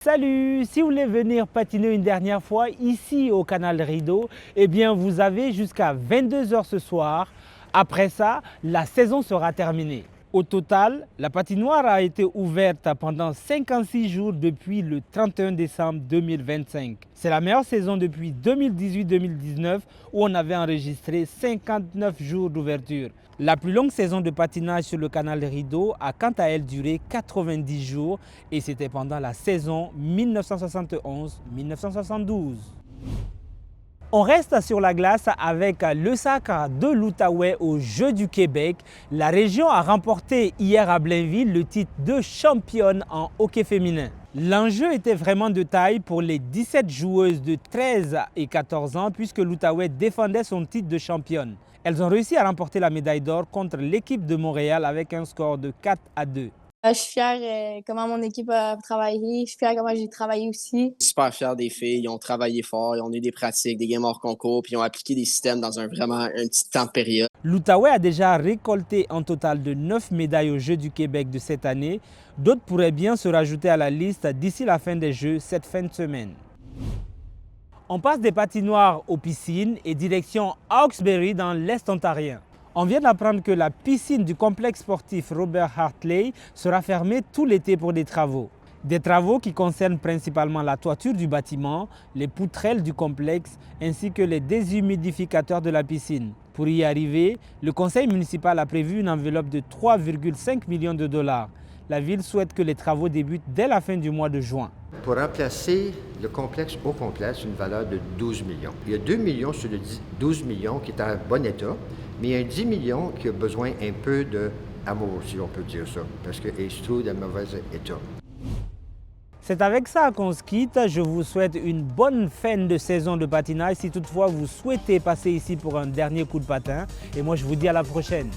Salut! Si vous voulez venir patiner une dernière fois ici au canal Rideau, eh bien vous avez jusqu'à 22 h ce soir. Après ça, la saison sera terminée. Au total, la patinoire a été ouverte pendant 56 jours depuis le 31 décembre 2025. C'est la meilleure saison depuis 2018-2019 où on avait enregistré 59 jours d'ouverture. La plus longue saison de patinage sur le canal Rideau a quant à elle duré 90 jours et c'était pendant la saison 1971-1972. On reste sur la glace avec le sacre de l'Outaouais aux Jeux du Québec. La région a remporté hier à Blainville le titre de championne en hockey féminin. L'enjeu était vraiment de taille pour les 17 joueuses de 13 et 14 ans puisque l'Outaouais défendait son titre de championne. Elles ont réussi à remporter la médaille d'or contre l'équipe de Montréal avec un score de 4-2. Je suis fière comment mon équipe a travaillé. Je suis fière comment j'ai travaillé aussi. Super fier des filles. Ils ont travaillé fort. Ils ont eu des pratiques, des games hors concours, puis ils ont appliqué des systèmes dans un petit temps de période. L'Outaouais a déjà récolté un total de 9 médailles aux Jeux du Québec de cette année. D'autres pourraient bien se rajouter à la liste d'ici la fin des Jeux cette fin de semaine. On passe des patinoires aux piscines et direction Hawkesbury dans l'Est ontarien. On vient d'apprendre que la piscine du complexe sportif Robert Hartley sera fermée tout l'été pour des travaux. Des travaux qui concernent principalement la toiture du bâtiment, les poutrelles du complexe ainsi que les déshumidificateurs de la piscine. Pour y arriver, le conseil municipal a prévu une enveloppe de 3,5 millions de dollars. La ville souhaite que les travaux débutent dès la fin du mois de juin. Pour remplacer le complexe au complet, c'est une valeur de 12 millions. Il y a 2 millions sur le 12 millions qui est en bon état, mais il y a un 10 millions qui a besoin un peu d'amour, si on peut dire ça, parce qu'il se trouve dans mauvais état. C'est avec ça qu'on se quitte. Je vous souhaite une bonne fin de saison de patinage si toutefois vous souhaitez passer ici pour un dernier coup de patin. Et moi, je vous dis à la prochaine.